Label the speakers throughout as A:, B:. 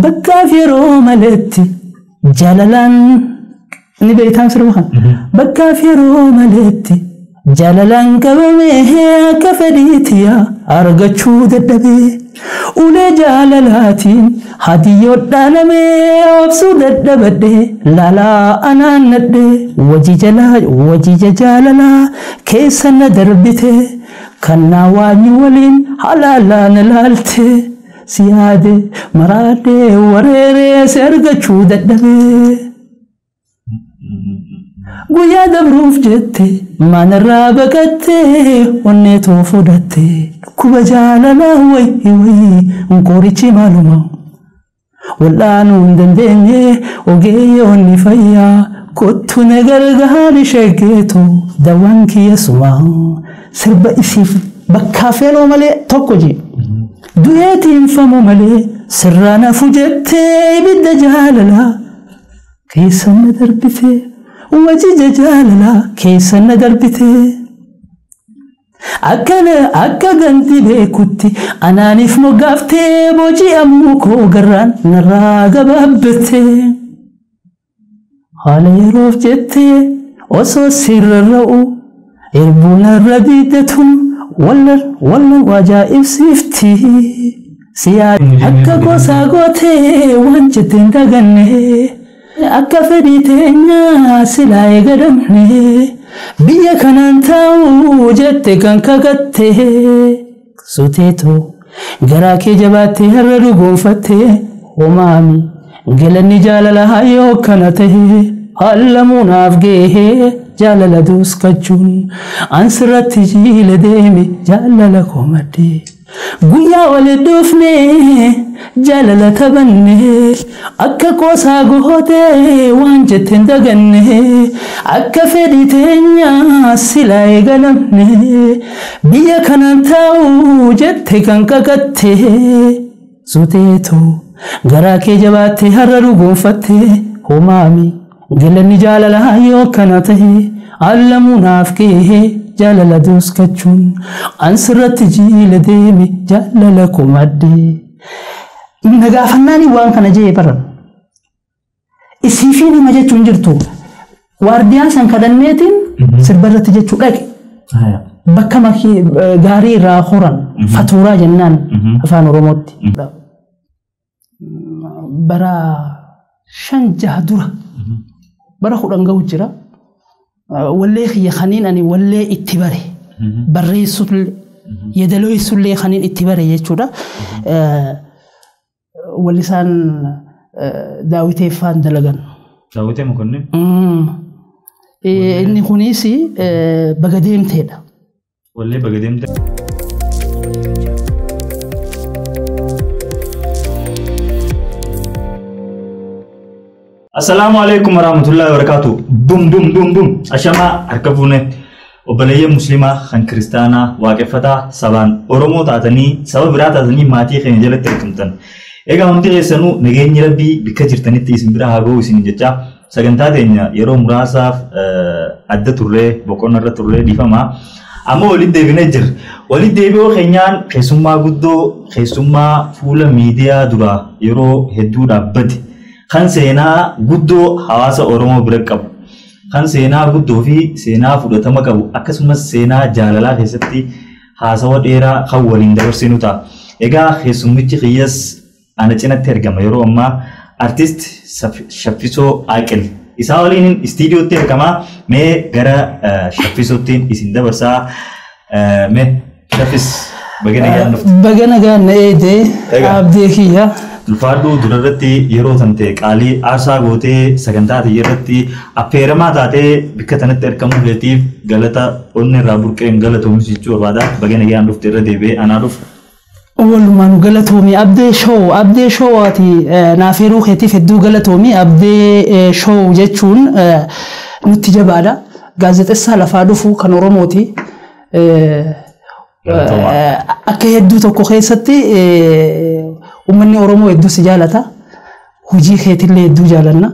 A: بكافيرو ملتي جلالان نبيتان سربخان بكافيرو ملتي جلالان كبمه كفديتيا أرغچو ددبي أولي جلالاتين هديو دالمي أبسو ددبدي لالا أنا ندي وجي جلالا كيسن دربتي كنا واني ولين حلالا نلالتي سيادي مرادي وريري سرغچو ددبي قويا دبروف جتي ما نرابكتي ونيتو فودتي كوبا جالالا وي انكوريشي معلومة والآنو ندندني وغي وني فيا كنتو نغرغالي شاكيتو دوانكي يسمع سربا إسيف بكافيلو ملي توكوجي دويتي انفمو ملي سرانا فوجتي بدا جالالا كيسان دربتي وجي جلالا كيسان دربتي أكا غنتي بيكوتي أنا نفمو غافتي بوجي أموكو غران نراغ بابتي حالي يروف جتي وصو سر الرؤو إربونا الرديدتهم ولا وجائب سيفتي سياد أكا قوسا قوتي وانجتين دغني أكا فريتينا سلاي قدمني بيا كنان تاو جتي كان كاكتي سوتيتو غراكي جباتي هررو غنفتي ومامي قلني جاللا هايو كانته علمو نافقيه جاللا دوس كجون أنسرت جيل ديمي جاللا كومدي قويا ولدوفني جاللا تبني أكا قوسا قوتي وانجتين دغني أكا فريتينيا سلاي قلمني بيا كانان تاو جتي كان كاكتي سوتيتو غراكي جباتي هررو غنفتي همامي قلني جاللا هايو كانته علمو نافقيه جاللا دوس كجون أنسرت جيل ديمي جاللا كومدي نغافناني وان كان جاي برا اسيفيني ما جاتون جرتو وارديان سان كدنيتين سربرت جاتو داك بكا ماكي غاري راخوران فاتورا جنان افان روموت برا شنجه دورا برا خدان غوجرا ولي خي خنين اني ولي اتباري بري سول يدلوي سول خنين اتباري يچودا ولسان داويتي فان دلغان
B: داويتي مكنن
A: اني خنيسي بغديم تيدا
B: ولي بغديم السلام عليكم ورحمة الله وبركاته دم أشما أركبونه وبليه مسلمة خن كريستانا واقفتا سبان أورمو تاتني سبب برا تاتني ماتي خنجلة تركمتن إيجا همتي غيسانو نجيني ربي بكثير تاني تيسم برا هاغو سنجتا سجنتا دينيا يرو مراساف أدى توري بكون الرا توري ديفما أما ولد ديفنجر ولد ديفو خنيان خيسوما غدو خيسوما فولا ميديا درا يرو هدو رابدي خان سينا غدو حواسا أورمو بركب خان سينا غدو في سينا فودتما كبو أكسمس سينا جاللا خيستي حاسا وديرا خوالين درسينو تا إيجا خيسوميتي خيس أنا جينا ترجم يرو أما artist شفيسو أكل إساولين استديو ترجمة مي غرا شفيسو تين إسندا برسا مي شفيس
A: بجانا جان إيدي أبديكيا
B: الفاردو دررتي يرو تنتي قالي أرسا غوتي سكنتات يرتي أفيرما تاتي بكتنا تركمو لطيف غلطة أون رابوركين غلطة مسيجو بعدا بجانا جان رفت ردي بي أنا رف
A: أول ما نقلتهمي أبدي شو أتي نافيرو خيتي في الدو قلتهمي أبدي شو جتشون نتيجة بعدا غازت السالة فادوفو كانوا رموتي أكي يدو توكو خيستي ومني أورمو يدو سجالتا هجي خيتي اللي يدو جالنا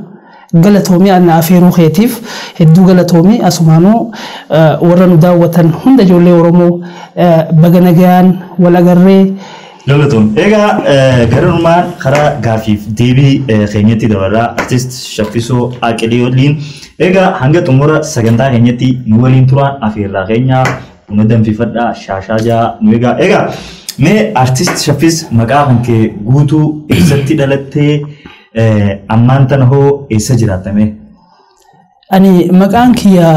A: قلتهمي أن نافيرو خيتيف يدو قلتهمي أسمانو ورنو داوة هند جولي أورمو بغنغان ولا غري
B: Lolotun. Ega garumaan karaa gaafiif deebii keenyatti dabalaa artist Shaffisoo Aqilii waliin ega hanga xumura sagantaa keenyatti nu waliin turaan afeerraa keenya buna danfifadhaa shaashaajaa nu ega mee artist Shaffis maqaa kee guutuu eessatti dhalattee ammaan tana hoo eessa jiraattame?
A: Ani maqaan kiyya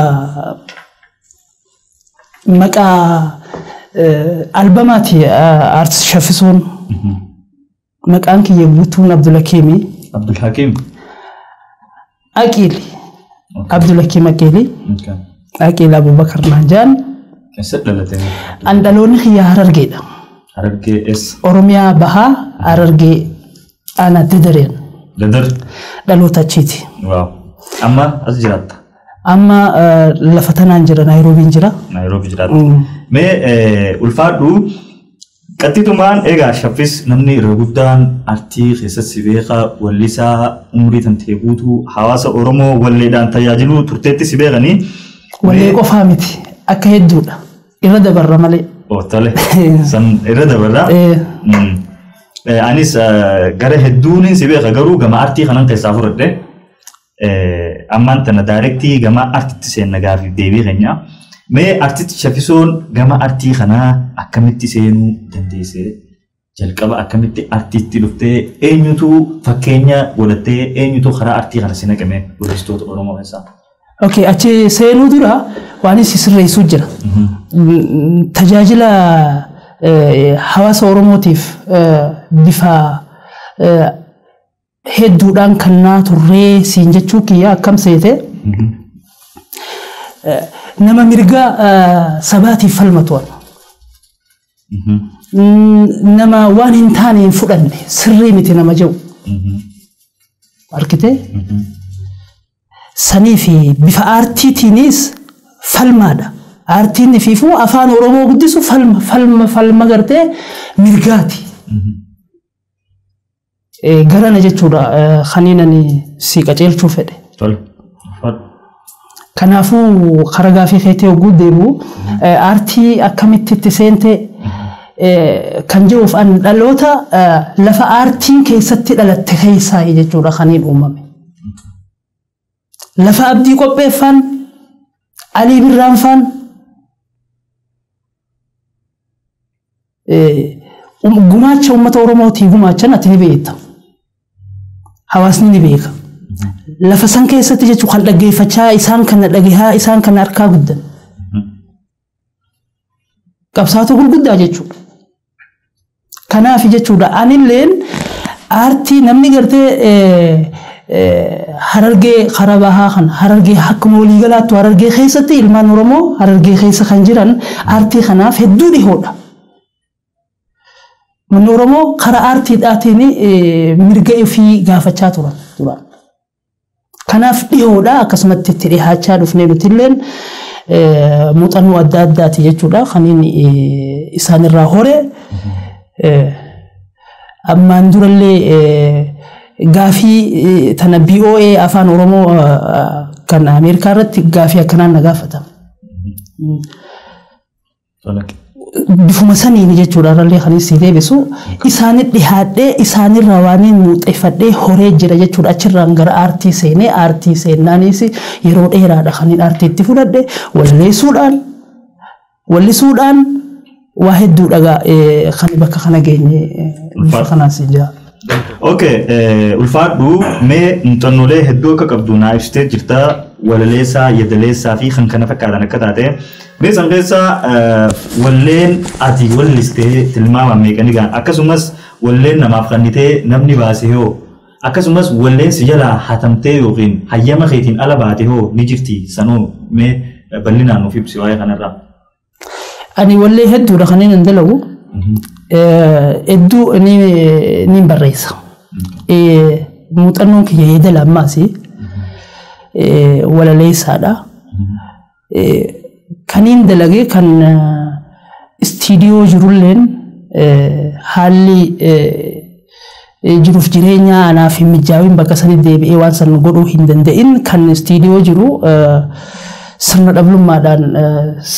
A: maqaa albamaati artist Shaffisoon maqaan kiyya guutuun Abdulhakiimi.
B: Abdulhakiim.
A: Aqili. Abdulhakiim Aqili. Aqili Abubakar Naanjaan.
B: Eessatti dhalatte?
A: Andaloonni kiyya Harargeedha.
B: Harargee eessa?
A: Oromiyaa Bahaa Harargee ana Dadareen.
B: Dadar.
A: Dhaloota achiiti.
B: Waaw. Amma as jiraatta?
A: Amma lafa tanaan jira Naayiroobiin jira.
B: Naayiroobii jiraatta. Mee ulfaadhu qaxxitumaan egaa Shaffis namni irra guddaan artii keessatti beekaa wallisaa umurii tantee guutuu hawaasa Oromoo walleedhaan tajaajiluu turteetti si beekanii.
A: Wallee qofaa miti akka hedduudha irra dabarra malee.
B: Tole san irra dabarra. Anis gara hedduun si beeka garuu gama artii kanan keessaa fudhadhe. Ammaan tana daayirektii gama artiitti seenna gaafiif deebii keenya. Mee artist Shaffisoon gama artii kanaa akkamitti seenuu dandeesse? Jalqaba akkamitti artiitti dhuftee eenyutu fakkeenya godhattee eenyutu karaa artii kana si naqame weellistoota Oromoo keessaa?
A: Okay, achi seenuu dura waan isin sirreessuu jira. Tajaajila hawaasa Oromootiif bifa hedduudhaan kannaa turree siin jechuu kiyya akkam seete nama mirga sabaatiif falmatu nama waan hin taane hin fudhanne sirrii miti nama jedhu arkite sanii fi bifa aartiitiinis falmaadha. Aartiin fiifuu afaan Oromoo guddisu falma gartee mirgaati. Garana jechuudha khaniinani si qaceelchuu fedhe. Kanaafuu karaa gaafii keetii oguu deemu aartii akkamitti itti seente kan jiruuf an dhaloota lafa aartiin keessatti dhalatte keessaa jechuudha khaniin uumame. Lafa Abdii Qopheeffaan, Alii Birraanfaan gumaacha uummata Oromootii gumaachan ati ni beekta. Hawaasni ni beeka. Lafa san keessatti jechuun kan dhaggeeffachaa isaan kana dhagehaa isaan kana harkaa guddan. Qabsaatu gurguddaa jechuudha. Kanaaf jechuudha anilleen aartii namni gartee Harargee karaa bahaa kan Harargee akkuma waliigalaattu Harargee keessatti ilmaan Oromoo Harargee keessa kan jiran aartii kanaaf hedduu dhihoodha. Manni Oromoo karaa aartiidhaatiin mirga ofii gaafachaa turan. Kanaaf dhihoodha akkasumatti itti dhihaachaa dhufnee nuti illeen muuxannoo adda addaati jechuudha kan inni isaanirraa hore ammaan durallee gaafii tana BOA afaan Oromoo kan Ameerikaa irratti gaafii akkanaan na gaafatama. Bifuma saniin jechuudha irrallee kan isii deebisu isaanit dhihaadhee isaanirraa waan muuxeeffadhee horee jira jechuudha achirraan gara aartii seenee aartii seennaanis yeroo dheeraadha kan inni aartiitti fudhadhe wallisuudhaan waa hedduu dhagaa kan bakka kana geenye bifa kanaas jira.
B: Okay, ulfaadhu mee muuxannoolee hedduu akka qabdu naa ibsitee jirta walaleessaa yedaleessaa fi kan kana fakkaatan akka taate mee san keessa walleen ati wallistee tilmaama meeqanii gaan akkasumas walleen namaaf kannitee namni baase hoo akkasumas walleen si jalaa hatamtee yookiin hayyama keetiin ala baate hoo ni jirti sanoo mee bal'inaan nuuf ibsi waa'ee kanarraa.
A: Ani wallee hedduudha kan inni dalagu. Hedduu ni barreessa. Muuxannoon kiyya yeedala ammaas walaleessaadha. Kan inni dalagee kan istiidiyoo jirulleen haalli jiruuf jireenya anaaf hin mijaawin bakka sanii deebi'ee waan san godhuu hin danda'in kan istiidiyoo jiru sirna dhablummaadhaan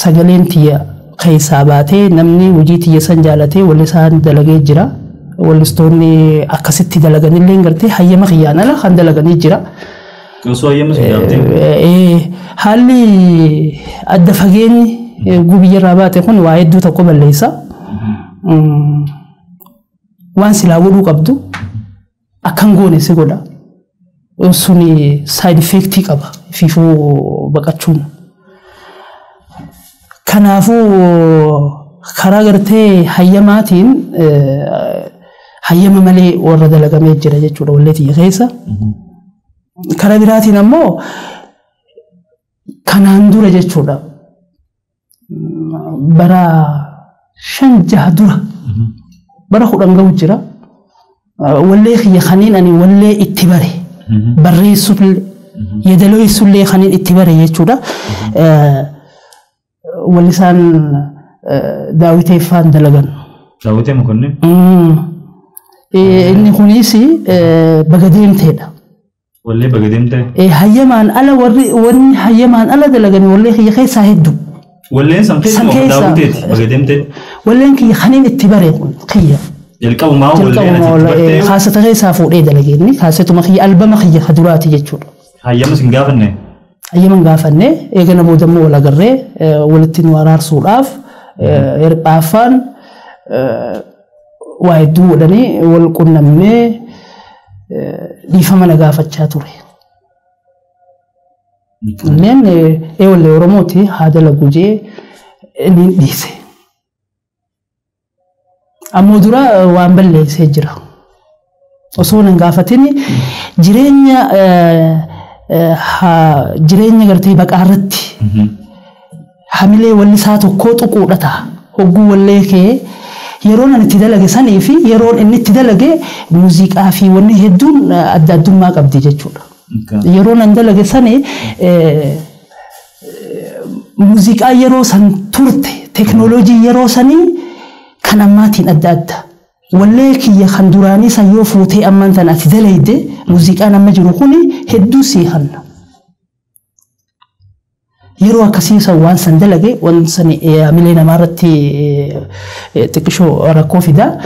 A: sagaleen tiyya خيساباتي نمني وجيتي يسن جالتي ولسان دلقي جرا ولستوني أكستي دلقني اللي نقرتي حيا مخيانا لا خان دلقني جرا
B: كوسو أيام سنجارتي
A: حالي الدفقيني قبي الرابات يكون واحد تقبل ليس وان سلا ودو قبدو أكنغوني سيقولا سوني سايد إفكتي قبا فيفو بقاتشون كنافو خراغرتي حياماتين حيام ملي ورد لغمي جرى جيتشورا والتي خيسا كرابيراتي نمو كناندورا جيتشورا برا شنجه دورا برا خودنغو جرا والله خي خنين اني والله اتباري بريسل يدلو يسل خنين اتباري جيتشورا ولسان داويتي فان دلغان
B: داويتي مكنن
A: إني خنيسي بقديم تيدا
B: والله بقديم تي
A: هيمان ألا ورني هيمان ألا دلغني والله هي خي ساهدو
B: والله إنسان قيس داويتي بقديم تي
A: والله إنك خنين اتباري قيا
B: يلقوا معه والله
A: خاصة غير سافو إيه دلغيني خاصة ما خي ألبا ما خي خدراتي جتشور
B: هيا مسكين قافني
A: هيا من قافني إيجنا بودمو ولا قرر ولتين ورار سولاف إربافان وايدو ودني والكون مني ديفما نقافة شاتوري لأن واللي ورموتي هذا لقوجي اللي ديسه أمودرا وامبل سجرا وصونا نقافتني جرينيا قرتي بقارتي حملي واللي ساتو كوتو قولتا هو واللي كي يرون أن تدلق سنة في يرون أن تدلق موسيقى في ونه هدون أدادون ما قبضي جتشورا يرون أن تدلق سنة موسيقى يرو سن تورت تكنولوجي يرو سنة كنماتين أداد والليك يخندراني سيوفوتي أمان تنا تدلق موسيقى نما جروخوني هدو سيهن يروى كسيسا وان سندلقي وان سني عملينا مارتي تكشو راكوفي دا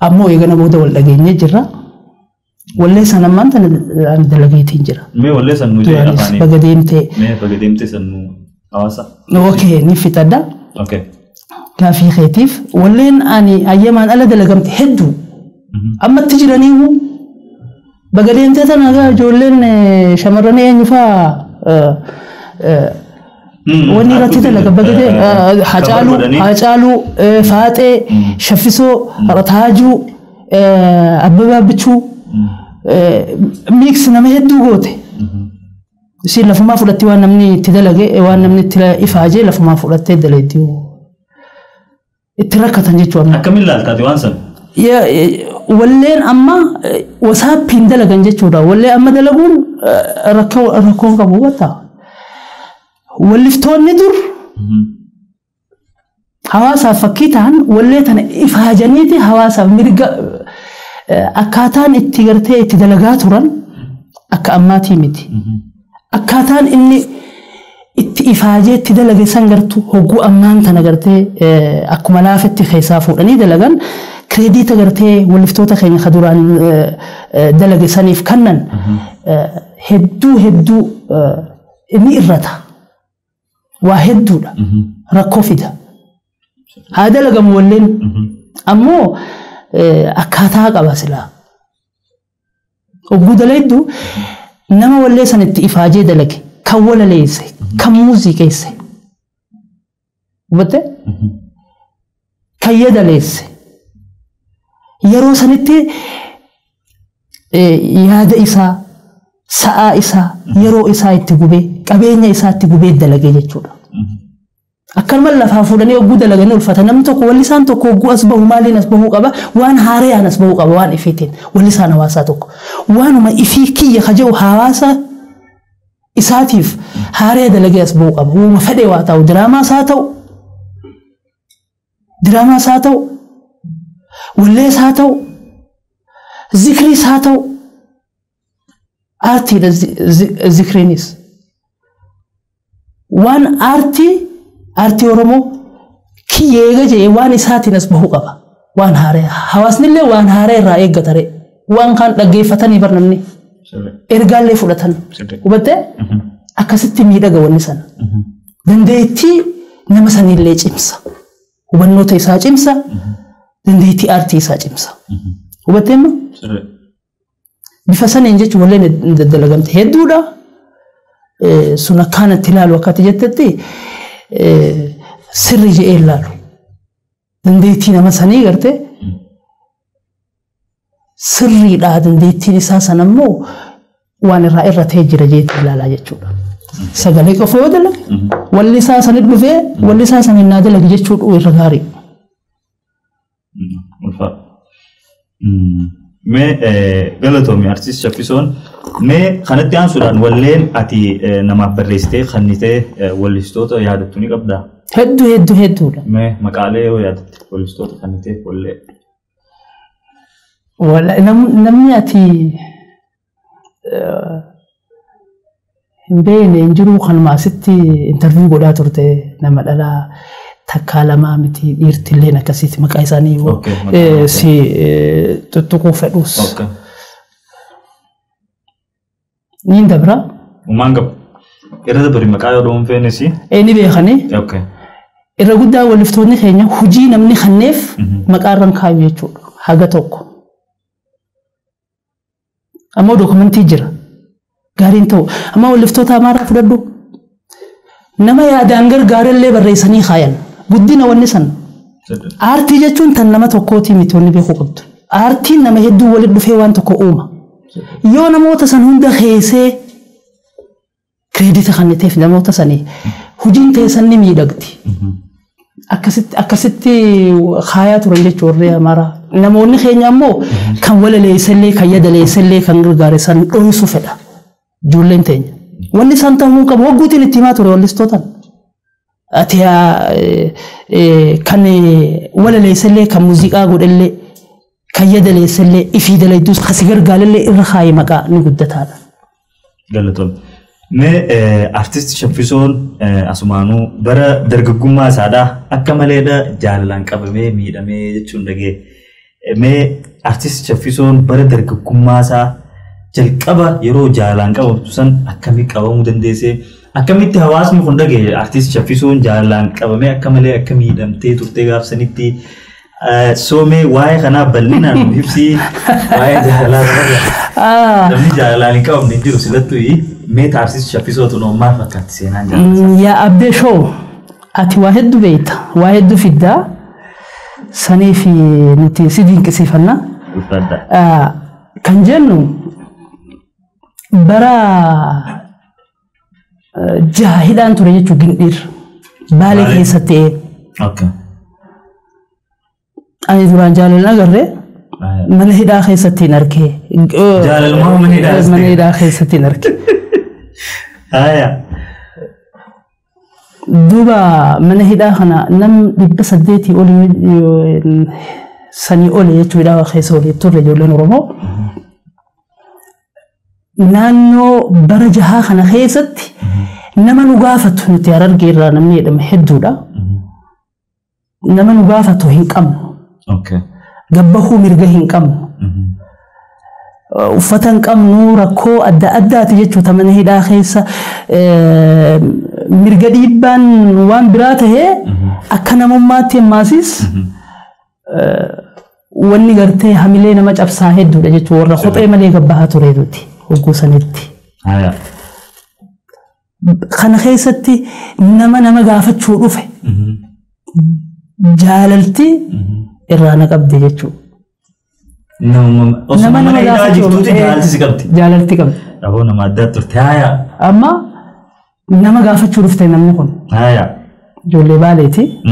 A: أمو يغنى بودا واللقي نجرة واللي سنة ما انت ندلقي تنجرة
B: مي واللي سنو جاي أفاني بقديمتي سنو أواسا
A: اوكي نفتا دا
B: اوكي
A: كافي خيتيف واللين أني أيامان ألا دلقمت هدو أما تجرانيو بقدين تتنا جولين شمرني ينفع وني رتيت لك بقدين حاجالو فاتي شفسو رتاجو أببا بتشو ميكس نما يدو غوتي يصير لفما فلتي وانا مني تدلقي وانا مني تلا إفاجي لفما فلتي دليتيو اتركت نجيتو
B: أكمل لالتاتي وانسن
A: ولين أما وساب بيندلا جنجة شورا ولين أما دلقون ركون كبوتا ولفتون ندور حواسا فكيتان وليتان إفهاجانيتي حواسا مرقا أكاتان اتغرتي اتدلقاتوران أكا أماتي ميتي أكاتان إني إفهاجي اتدلقي سنغرتو هقو أمان تنغرتي أكو ملافتي خيسافو أني دلقان كريديت أجرتي ولفتوتا خيني خدوران دلقي سنيف كنن هدو مئرتا وهدو ركوفيدا هذا لقى مولين أمو أكاتا قباسلا وقود ليدو نما ولي سنت إفاجي دلقي كولا ليسي كموزيكا يسي وبته كيدا ليسي يرو سنتي ياد إسا ساعة إسا يرو إسا يتقبي قبيني إسا يتقبي الدلقي جيتشورا أكل ملا فافولاني وقود دلقني والفتنم توقو واللسان توقو وقو أصبه مالي نسبه قبا وان هاريا نسبه قبا وان إفيتين واللسان واسا توقو وان ما إفيكي يخجو حواسا إساتيف هاريا دلقي أصبه قبا وما فدي واتاو دراما ساتو واللي ساتو ذكري ساتو آتي ذكرينيس وان أرتي ورمو كي يجي وان إساتي نسبه قبا وان هاري حواسني اللي وان هاري رأي قطري وان كان لقي فتني برنامني إرجال لي فلتان وبته أكستي ميدا جواني سن دنديتي نمسني اللي جيمسا وبنوتي سا جيمسا دنديتي أرتي سا جيمسا وبته ما بفسان إنجت ولا ندلقمت هدودا سنا كانت تلال وقت جتتي سر جئ لالو دنديتي نمسني قرته سري لا دنديتي نساسا نمو وان الرائرة تهجر جيت لا يجودا سجلك فوق لك واللي ساسا ندلو فيه واللي ساسا من نادل لك جيت ويرغاري
B: ما غلطوا مي أرتيست شافيسون ما خنتي عن سودان ولين أتي نما بريستي خنيته ولستوتو يادتوني قبدا
A: هدو
B: ما مقالة ويادت ولستوتو خنيته
A: ولا نمني أتي بين إنجرو خن ما ستي انترفيو قدا ترته نما لا تكالما متي يرتلينا كسيت مكايساني سي تتوقف فلوس نين دبرا
B: ومانغب إذا بري مكايو دوم فينسي
A: إني بيخني إذا قد ولفتوني خيني حجي نمني خنيف مكارن كايو يجو حاجة توكو أما دوكمنتي جرا قارين تو أما ولفتوتا مارا فددو نما يا دانجر قارن لي بريساني خاين قدينا ونسن آرتي جتون تنما توكوتي ميتوني بيخو قد آرتي نما يدو ولد فيوان توكو أوما يو نموتا سن هندا خيسي كريديت خانتيف نموتا سني هجين تيسني ميدقتي أكستي خايات ورنجة شوريا مارا نموني خيني أمو كان ولا ليسلي كان يد ليسلي كان غاري سن أويسو فدا جولين تين وني سانتا مو كم وقوتي نتيماتوري ولستوتان أتيا كان ولا ليسلي كان موسيقى قول اللي كان يد ليسلي إفيد لي دوس خسير قال اللي الرخاي مكا نقدت هذا
B: قالتون ما أرتيست شافيسون أسمانو برا درجكما سادا أكمله دا جالان كابمه ميدامه جتشون دقة ما أرتيست شافيسون برا درجكما سا جلكابا يرو جالان كابو تسان أكمل كابو مدندسه أكمل تهواس مخندقة أرتيست شافيسون جالان كابمه أكمله أكمل تي تورتي غاف سنتي سومي واي خنا بلنا نفسي واي جالان لمن جالان كابو نجيرو سلطوي ميت أرتيست شافيسون تنو ما فكرت سينان جالان
A: يا أبدي شو أتي واحد بيت واحد في الدا سنة في نتي سيدين كسيفنا كان جنو برا جاهدان ترى يجوا جندير بالك هيستي
B: أوكي
A: أنا دوران جالنا قرر من هدا هيستي نركي
B: جال المهم
A: من هدا هيستي نركي دوبا من هدا خنا نم بس ديتي أولي سني أولي يجوا دا هيسولي ترى جولنا رمو نانو برجها خنا هيستي نما نقافت نتيارر جيرا نمني دم حدودا نما نقافت هنكم
B: أوكي
A: جبهه مرجع هنكم وفتن كم نورا كو أدى تيجي تمنه داخيسا مرجع ديبان وان براته أكنا مماتي ماسيس واني قرتي حملين ما جاب ساهد دودا جت ورا خطأ ملي جبهة تريدوتي وقوسنتي خنا خيستي نما قافت شوفه جاللتي إرانا قبضي جتشو
B: نما
A: جاللتي قبضي
B: أبو نما دات ترتايا
A: أما نما قافت شوفته نمني كون جولي باليتي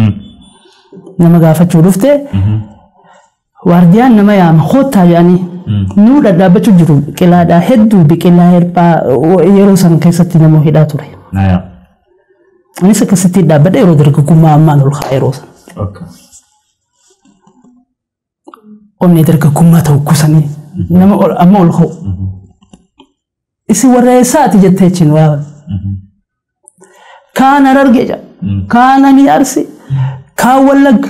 A: نما قافت شوفته وارديان نما يام خوتا يعني نودا دابتو جرو كلا دا هدو بكلا هربا يروسان كيستي نمو هداتوري نيسا كيستي دابت يرو درقو كما أمان الخيروسان أمني درقو كما توقساني نما أما الخو إسي ورئيساتي جتيجين واو كان ررجع كان نيارسي كان ولق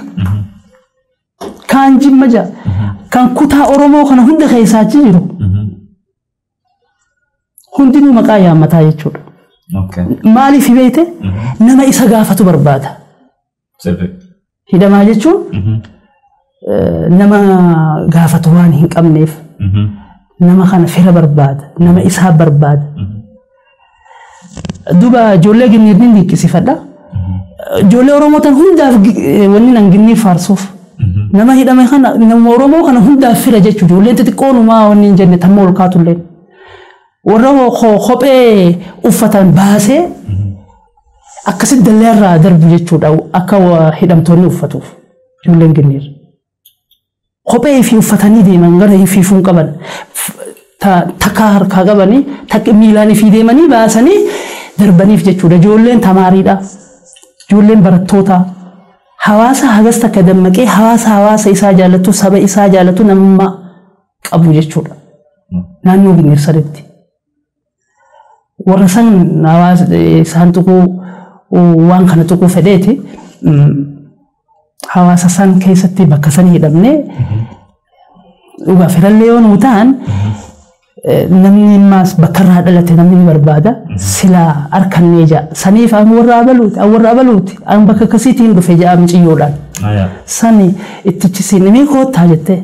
A: كان جمجا كان كتها أورومو كان هند خيسات جيرو هندي مقايا متى يجور مالي في بيته نما إسقافة بربادة هذا ما يجور نما قافة وان هنك أمنيف نما خان فيها برباد نما إسحاب برباد دوبا جولة جنيرين دي كسي فدا جولة أورومو تن هندا وني نجني فارسوف نما هذا ما خان نما أورومو خان هندا فيها جت جولة تتكون ما وني جنة تمول كاتولين وراه خبء أفتن باسه أكسد دلير درب جت أو أكوا هدم توني أفتوف جولة جنير خبء في أفتني دي من غيره في فون كبر تكار كعباني تك ميلاني في ديماني باسني دربني في جتشورة جولين تماريدا جولين برتوتا حواسا هجس تكدمكي حواسا إسا جالتو سبا إسا جالتو نما أبو جتشورة نانو بنير سربتي ورسان حواس سانتوكو وان خنتوكو فديتي حواسا سان كيستي بكسني دمني وغفر الليون وتان نمني ماس بكرها دلته نمني بربادا سلا أركان نيجا سنيف أم ورا بلوت أم بك كسيتين بفجأة مش يولان سني اتجسين مي خود تاجته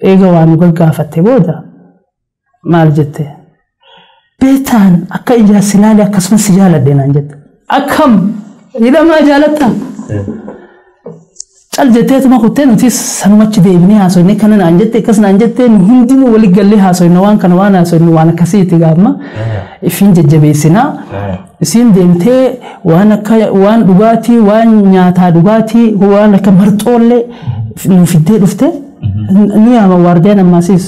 A: إيجوان قلقا فتبودا مال جته بيتان أكا إجا سلالة كسم سجالة دينا جت أكم إذا ما جالتها الجتات ما كنتين وتيس سمعت دي ابني هاسو إني كنا نانجت كسر نانجت هندي وولي قال لي هاسو إنه وان كان وانا هاسو إنه وانا كسيتي قامة فين جبيسنا سين دينته وان دباتي وان نياتا دباتي وانا كمرتولة إنه في الدين رفته إنه يا مواردين الماسيس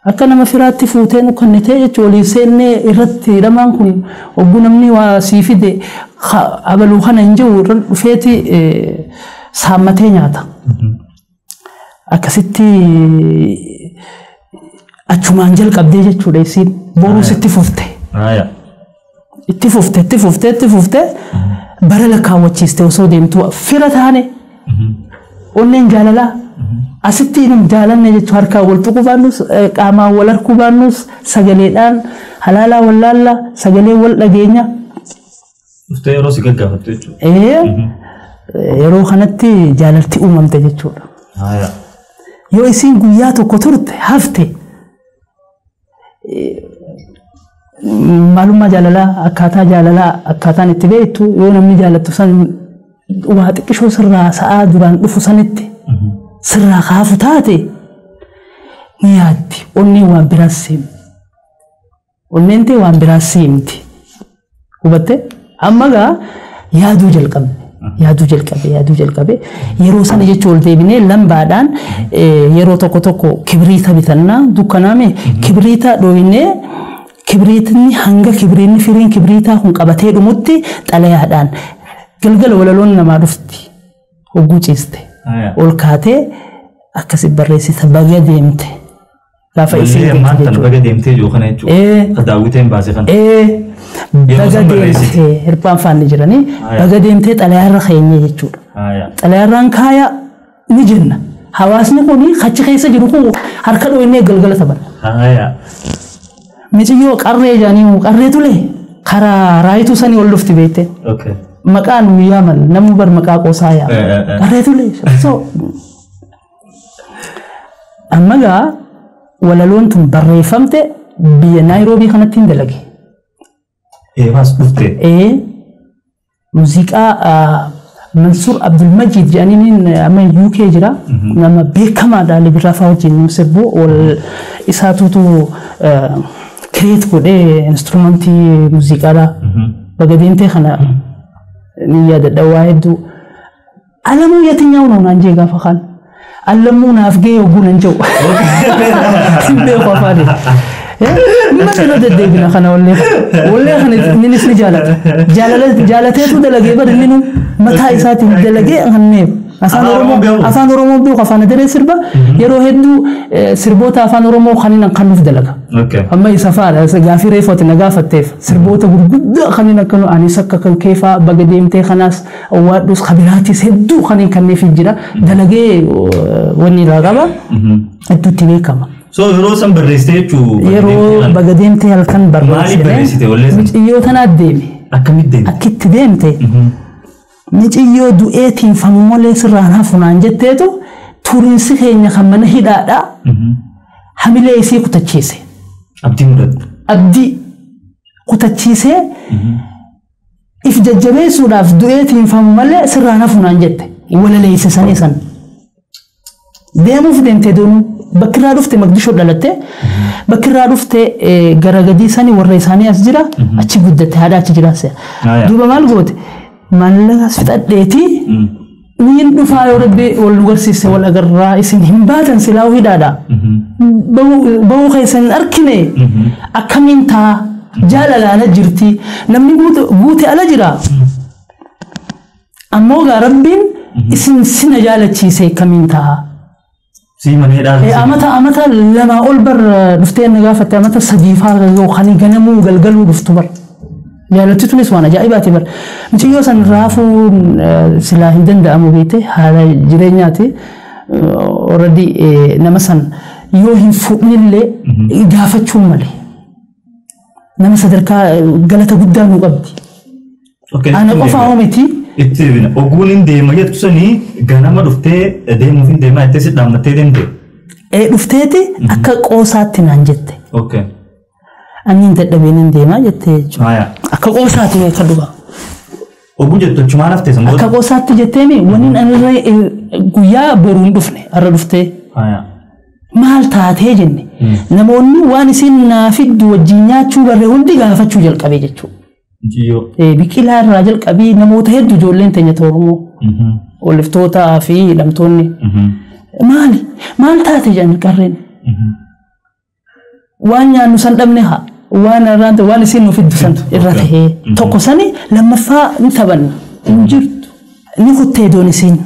A: أكنا ما فرات تفوتين وكنتي تولي سنة إرتي رمان كن وبنمني وسيفي دي قبلو خنا إنجو فيتي سامتين ناتا أكستي أشومانجل كبدي جتشوري سين بورو ستي فوفته اتفوفته برا كاوتشيسته وصودين تو فرات هاني ونين جاللا أستي نم جالن نجت هركا ولتوكو بانوس كاما ولركو بانوس سجليدان حلالا ولالا سجلي ولا جينا
B: مستوى روسي كعبته
A: yeroo kanatti jaalalti uumamte jechuudha. Yoo isin guyyaa tokko turte hafte maalummaa jaalalaa akkaataan itti beektu yoo namni jaalattu san waa xiqqishoo sirraa sa'aa duraan dhufu sanitti sirraa kaafu taate ni yaaddi onneen waan biraas seemti. Onneen tee waan biraas seemti. Hubatte amma gaa yaaduu jalqabne. yaaduu jalqabe yeroo sana jechuun deebinee lambaadhaan yeroo tokko kibriita bitannaa dukkanaame kibriita dhooyinee kibriitni hanga kibriinni firiin kibriitaa kun qabatee dhumutti xalayaadhaan galgala walaloon namaa dhufti hogguu ciiste ol kaatee akkasi barreessita baga deemte gaafa isiin
B: baga deemtee joo kana jechuudha daawwiteen baasee kana
A: baga deemtee hirphaan faanni jiranii baga deemtee xalayaarra keenye jechuudha. Xalayaarraan kaaya ni jenna. Hawaasni kuni kachi keessa jiru kun harka dhooyinee galgala taphata. Michiyyoo qarree jaanii qarree tule karaa raayituu sanii ol dhufti beekte. Maqaan guyyaa namni bar maqaa qoosaa yaa qarree tule so amma gaa walaloon tun barreeffamte biyya Naayiroobii kanatti hin dalage.
B: Mas dufte.
A: Muuziqaa Mansuur Abdulmajid jedhaniin amma UK jira. Nama beekamaadha Libirraa fa'aa wajjin sirbu wal isaatuutu kireet godhee instrumentii muuziqaadha. Baga deemtee kana ni yaadadha waa hedduu. Alamuu yatinyaa naan jee gaafa kaan. Alamuu naaf gahee oguun hin jiru. Beeku afaani. ما تنادى ديبنا خنا ولا خنا نسني جالته دلقي بدل منهم متى إساتي دلقي هنيب afaan oromoo beeku afaan adaree sirba yeroo hedduu sirboota afaan oromoo kanneen kan nuuf dalaga amma isa faadha gaafii reefootti na gaafatteef sirboota gurguddaa kanneen akka anis akka kan keefaa baga deemtee kanaas waadhus kabiraatis hedduu kanneen kanneef jira dalagee wanni irraa qaba hedduutti beekama.
B: So yeroo san barreessitee jechuun
A: yeroo baga deemtee halkan barreessite mixiyyoo tanaa deeme
B: akkamitti deemte
A: akkitti deemte mixiyyoo du'eetiin famumolee sirraan hafunaan jetteetu turiinsi keenya kan mana hidhaadhaa hamilee isii kutachiise abdii kutachiisee if jajjabeessuudhaaf du'eetiin famumolee sirraan hafunaan jette walaleessisanii san deemuuf deemtee doonuu bakirraa dhufte Magdishoo dhalatte bakirraa dhufte gara gadii sanii warra isaanii as jira achi guddatte haadha achi jiraase duuba maal goote mallas fixadheeti niin dhufaa yoo rabbi wal garsiise wal agarraa isin hin baatan silaa hidhaadha bahuu keessan arkine akkamiin taa jaalalaana jirti namni guute ala jira ammoo gaa rabbiin isin sina jaalachiise akkamiin taa amata lama ol bar dhuftee nagaafatte amata sadiifaa kan ganamuu galgaluu dhuftu bar jaalatti tunis waan ajaa'ibaati bar mixiyyoo san raafuu silaa hin danda'amu beete haala jireenyaati already nama san yoo hin fuudhnillee gaafachuun malee nama sadarkaa galata guddaa nu qabdi ana qofaa oomiti
B: itti bina oguun deema jettu sanii ganama dhuftee deemuuf deema itti si dhaammattee deemte
A: dhufteeti akka qoosaatti naan jette ani dadhabeen deema jette akka qoosaatti ka dhuga
B: oguun jettu chumaan haftee san
A: akka qoosaatti jetteemi waniin anirree guyyaa boruun dhufne arra dhuftee maal taatee jenne namoonni waan isin naafiddu wajjin nyaachuu barree hundi gaafachuu jalqabee jechuudha biqilaa irraa jalqabii namoota hedduu ijoolleen teenya Oromoo oliftootaa fi hidhamtoonni maal taate jedhan qarreen waan nyaannu san dhabne haa waan isin nuuf fiddu san irra tahee tokko sani lammaffaa ni taphanna hin jirtu ni kuttee doon isin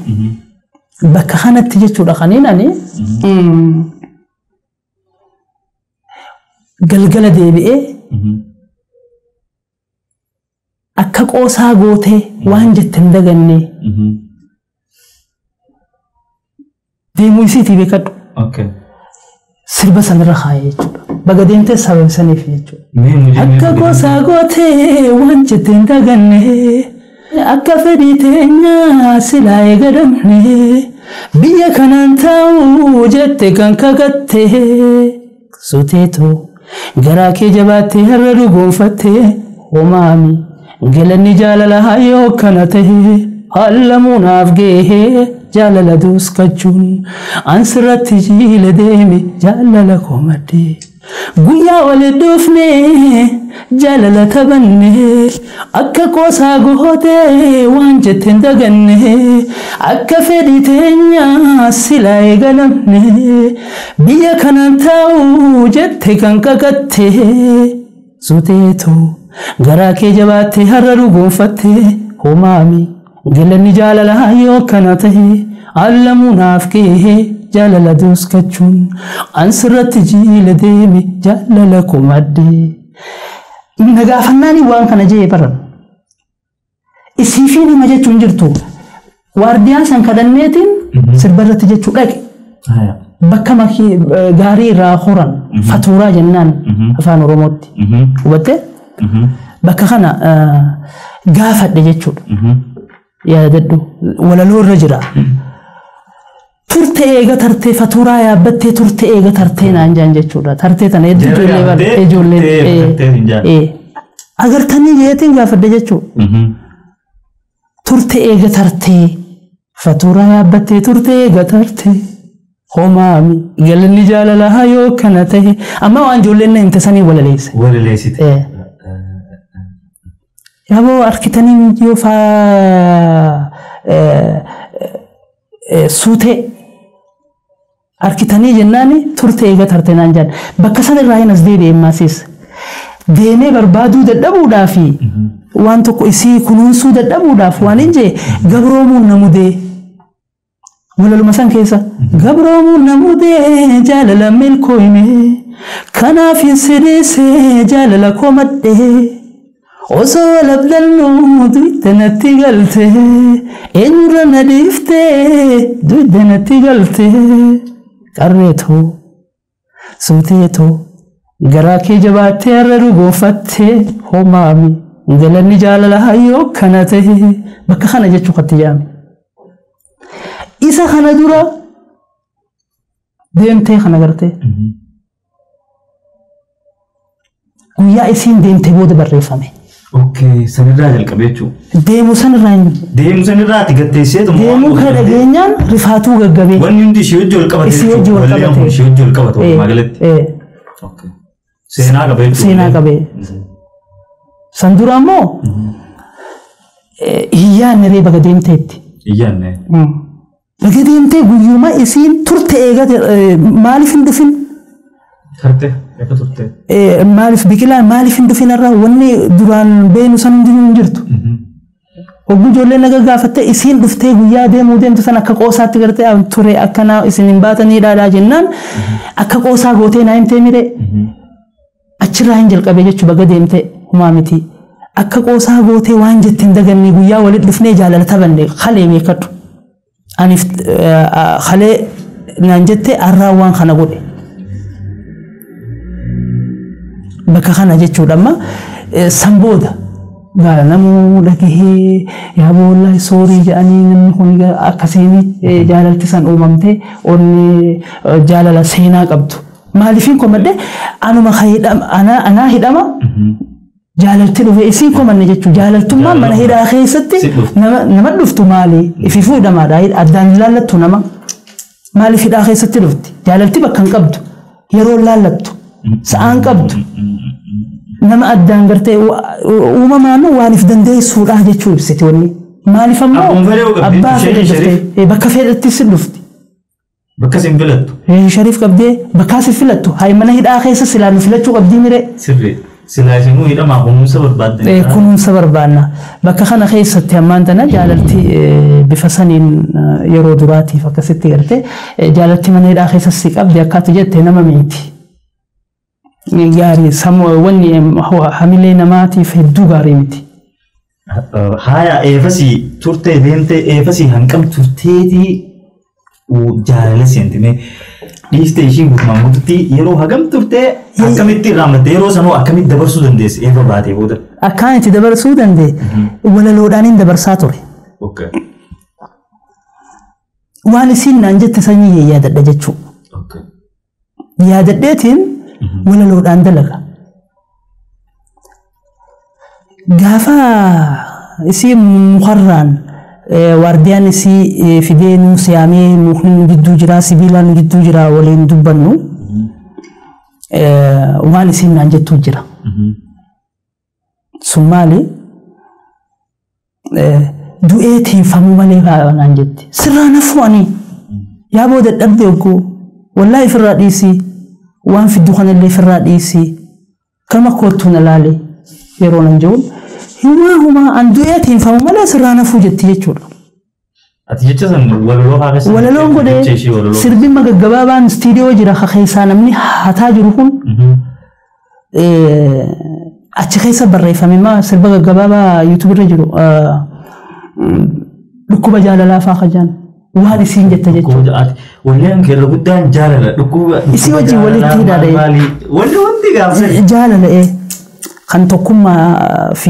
A: bakka kanatti jechuudha kaniin ani galgala deebi'ee akka qoosaa gootee waan jetten daganne deemuu isiitii beekadhu sirba sanarra kaayee jechuudha baga deemtee sababsaniif jechuudha akka qoosaa gootee waan jetten daganne akka fedhii teenyaa silaa eegadamne biyya kanaan taa'uu jette kan kakatte suteetoo garaa kee jabaattee har'a dhugoonfattee homaami galanni jaalala hayyoo kana ta'e allamuunaaf gahee jaalala duuskachuun ansirratti jiile deeme jaalala komadde guyyaa waliin dhufne jaalala taphanne akka qoosaa gootee waan jetten daganne akka fedhii teenyaa silaa eegalamne biyya kanaan taa'uu jette kan kakatte suteetoo garaa kee jabaattee har'a dhugoonfattee homaami galanni jaalala hayyoo kana ta'e allamuunaaf gahee jaalala duuskachuun ansirratti jiile deeme jaalala komadde nagaafannaani waan kana jee baran isiifii nama jechuun jirtu waardiyaan san kadhanneetiin sirbarratti jechuu dhaqe bakka gaarii irraa horan fatuuraa jennaan afaan oromootti hubatte bakka kana gaafadhe jechuudha yaadadhu walaloo irra jira turte eega tartee fatuuraa yaabbattee turte eega tartee naan jaan jechuudha tartee tana hedduu ijoollee agartanii jeetiin gaafadhe jechuudha turte eega tartee fatuuraa yaabbattee turte eega tartee homaami galanni jaalala hayyoo kana ta'e amma waan ijoolleen na himte sanii
B: walaleessite
A: yaboo arkitanii yoo faa suutee arkitanii jennaani turte eega tarte naan jaan bakka sana irraa hin as deebi'e maasiis deemee barbaaduu dadhabuudhaaf waan tokko isii kunuunsuu dadhabuudhaaf waan injee gabroomuun na mudee ولا المسان كيسا قبرو نمودي جال لملكو يمي كنا في سريس جال لكم الدي وصول أبدالنو دويدنا تيغلته إنرنا ديفته دويدنا تيغلته قريتو سوتيتو غراكي جباتي ررغو فتي همامي قلني جال لها يو كانته بكا خانا جتشو قتيامي إسا خانا دورا ديمتي خانا غرتي ويا إسين ديمتي بود بريفامي
B: اوكي سنرا القبيتو
A: ديمو سنرا
B: تغتيسيت
A: ديمو كدا غينيان رفاتو غغبي
B: وني ندي شيوجو القبتو شيوجو القبتو ماغلت اوكي سينا قبي سندورامو هيان ري بغديمتي هيان بغديمتي غيوما إسين ترت إيغا مالف ندفن ترت
A: مالف بكلا مالف ندفن الرا وني دوران بينو سندين جرتو وقو جولي نغا غافته إسين دفتي غيا ديمو ديمتو سن أكا قوسات غرتي أو توري أكنا إسين باتني دادا جنان أكا قوسا غوتي نايمتي ميري أشرا هنجل قبيجة بغديمتي همامتي أكا قوسا غوتي وانجتين دغني غيا ولد دفني جالة تبني خلي ميكتو أني خلي نانجتي أراوان خنا قولي بكا خنا جتشو لما سنبودا قال نمو لكيه يا أبو الله سوري جاني نمخوني أكسيني جالة تسان أمامتي وني جالة سينا قبتو مالي فينكم مدى أنا ما خيد أنا هدما جالة تلو في إسينكم أنا جتشو جالة تما من هيدا خيستي نما لفتو مالي في فودا ما رايد أدان لالتو نما مالي في دا خيستي لفتي جالة تبا كان قبتو يرو لالتو سآن قبتو نما أدان قرتي وما مانو وانف دندي سورة جتشو بسيتي وني مالي فمو أبا فيدا جفتي بكا فيدا تسلفتي
B: بكا سنفلتو
A: شريف قبدي بكا سنفلتو هاي من هيدا خيسة سلا نفلتو قبدي ميري
B: سري سلا سنو هيدا ما كنون سبر بادنا
A: كنون سبر بادنا بكا خانا خيسة تيمانتنا جالتي بفسانين يرو دراتي فكستي قرتي جالتي من هيدا خيسة سيك قبدي أكاتي جتي نما ميتي غاري سمو وني هو حملي نماتي في الدو غاري متي
B: هايا ايفسي تورتي ديمتي ايفسي هنكم تورتي وجالة سنتمي ديستيشن بماموتي يرو هجم تورتي أكملتي رامت يرو سنو أكمل دبر سودان ديس إيفا باتي بودا
A: أكانتي دبر سودان دي ولا لودانين دبر ساتوري
B: أوكي
A: وأنا سين نانجت سنيه يا دجاجو
B: أوكي
A: يا دجاجين ولا لودان دلقا غافا اسي مخران وارديان اسي فيدينو سيامي مخن جدو جرا سبيلان جدو جرا ولين دبنو وان اسي نانجتو جرا سومالي دوئتي فمو مالي نانجت سرانا فواني يا بود الدبدوكو والله في الرئيسي وان في الدخان اللي في الرئيسي كما كنتون لالي يرون نجول هما عندوياتهم فهم لا سرانا فوجت يجول
B: أتيجي سن
A: ولا لون قد سربي ما جبابان استديو جرا خيسان مني هتاجرهم أتخيس بري فمما سربا جبابا يوتيوب رجلو لكوبا جال لا فاخجان وهذه سين جت جت
B: ولا إنك لو بدان جال لا لكوبا
A: إسي وجه ولا تيدا ده
B: ولا وندي قابل
A: جال لا إيه خنتكم في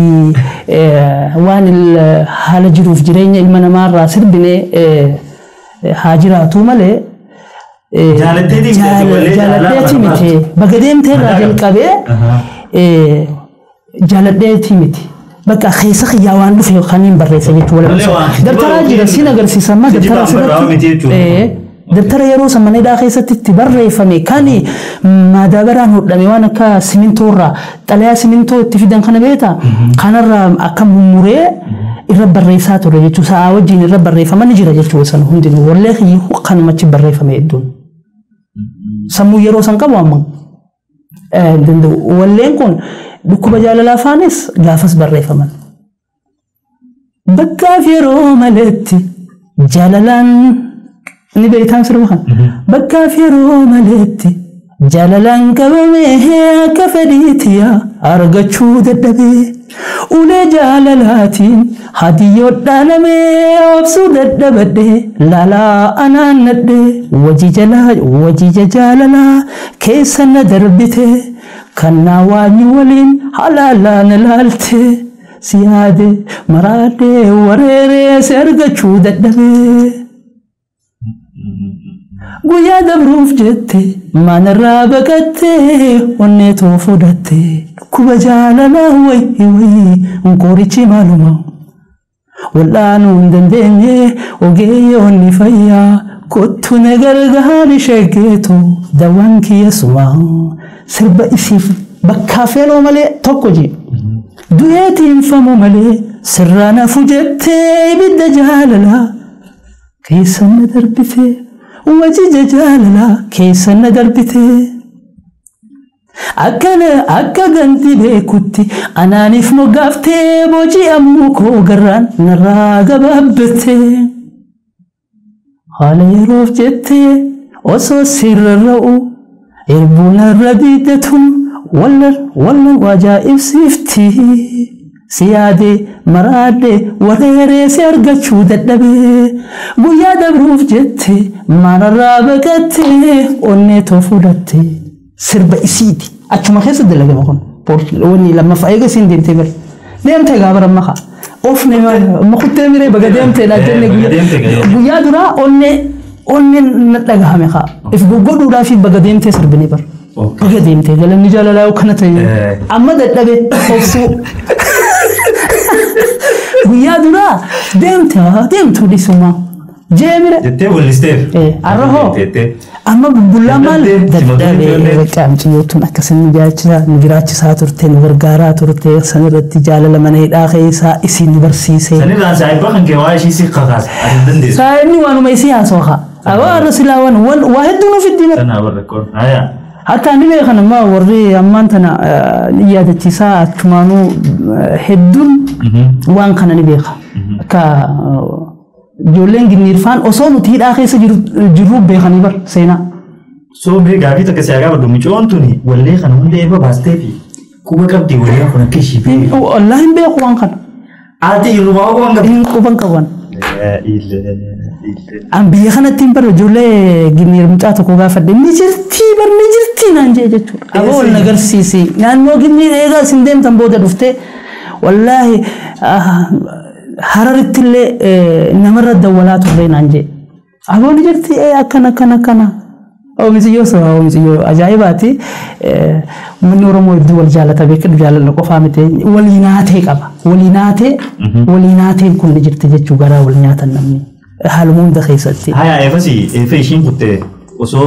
A: وان الحالة جروف جريني المنا مرة سربني هاجراتو ملء جالتي متى بقديم ترى الكبي جالتي متى بقى خيسة خياوان في خانين بري سجت ولا دكتور جرا سينا جرسي سما دكتور سينا دكتور يروس من إذا خيسة تبرر فمي كاني ما دابران هو لما وانا كسمنتورا تلاقي سمنتو تفيدن خنا بيتا خنا أكم مرة الرب الرئيسات ورجع تسا أوجين الرب الرئيس فما نجي رجع تسا هندين والله هي هو خنا ما تبرر فمي الدون سمو يروس أنك وامم دندو والله يكون بكو بجال لا فانس غافس برر فمن بكا في رومالتي جاللان نبي تامسر وخان بكافرو ملتي جلالان كبمه كفديتيا أرجعوا ددبي ولا جلالاتين هديو دالمي أبسو ددبدي لا لا أنا ندي وجي جلالا كيس ندربته كنا واني ولين حلالا نلالتي سيادة مرادي وريري سأرجعوا ددبي Guya dabruuf jette manarraa baqattee onneetoo fudhatte kuba jaalalaa wayii nkorichi maaluma wal'aanuu hin dandeenye ogeeyyoonni fayyaa kottu na gargaari sheekeetu dawaan kiyya sumaa sirba isiif bakkaa feeloo malee tokko jee du'eetiin famu malee sirraa nafu jettee ibidda jaalalaa keessan na darbitee وجي جاللا كيسن دربتي أكا غنتي بيكوتي أنا نفمو قافتي بوجي أموكو قران نراغ بابتي خالي يروف جتي وصو سر الرؤو إربونا الرديدتهم ولا وجائب سيفتي سيادة مرادة وريري سيرغچو ددبي بويا دبروف جتي مانرا بكتي اونيتو فودتي سرب اسيدي اچما خيس دلغه مخون وني لما فايغ سين ديمتي بر ديمتي غابر مخا اوف ني مخوتي ميري بغديمتي ناجن بويا درا اوني ندغه مخا اف غودو دا في بغديمتي سربني بر بغديمتي غلن جلالا وكنتي اما ددبي اوفسو ويا درا ديمتو دي سما جيمر
B: جتة ولا ستيف
A: أروه أما بقول مال دبي كم تيوتون أكسن نجارات ساتورتين ورجارات تورتين سنة التجارة لما نيد آخر سا إسين برسيسه
B: سنة لا سايبا خن كواش يسي قاقاس أدندس
A: سايبني وانو ما يسي أسوخا أبا رسلا وان واحد دونه في الدين
B: أنا أوريكم هيا
A: حتى نبي خن ما وري أمان تنا نيادة تسا كمانو هدون وان خن نبي خا كا جولين جنيرفان أصلا تهيد آخر سجروب بيخاني بر سينا.
B: سو بيجابي تكسياga بدوميجون توني ولا خنون ده إبا باستيفي كوبا كابتي ولا خنا كيشي بي.
A: والله إن بيخوان خن.
B: عادي يروما كوان كابتي.
A: إن كوبان كوان. أم بيخنا تيمبر جولة جنير متأتو كوبا فدي نجرتي نانجي جتو. أقول نجر سيسي. نانو جنير إيجا سندم تنبوده دفته والله حرارة اللي نمر الدولات وبين عنجي أقول نجرتي إيه أكنا أو مسيو أجايباتي من نورمو الدول جالة بيك الجالة لقو فامتي وليناتي كابا وليناتي كل نجرتي جتشو غرا ولينات النمي حالمون دخيصتي
B: هيا إفسي إفيشين كنت وصو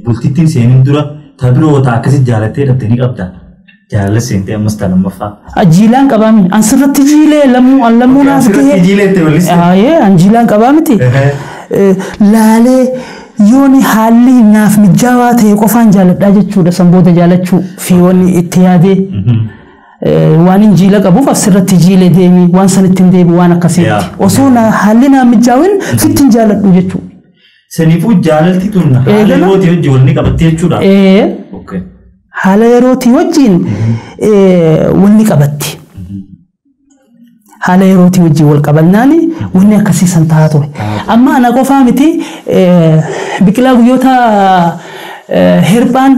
B: بولتيتين سينين دورا تابلو وتعكسي جالتي ربتني قبدا جالة سنتي مستلم مفا
A: أجيلان كبامي أنصرت جيلة لمو نافتي
B: أنصرت جيلة توليس
A: أنجيلان كبامتي لالي يوني حالي ناف مجاواتي قفان جالت أجتشو دا سنبودة جالتشو في وني اتيادي وانين جيلة قبو فسرت جيلة ديمي وان سنتين ديمي وانا قسيت وصونا حالينا مجاوين فتن جالت أجتشو
B: سنفو جالتي تونا حالي روتي وجولني قبتي أجتشو دا أوكي
A: حالا يروتي وجين وني قبتي حالا يروتي وجي والقبلناني وني كسي سنتاتو أما أنا قفامتي بكلا غيوتا هربان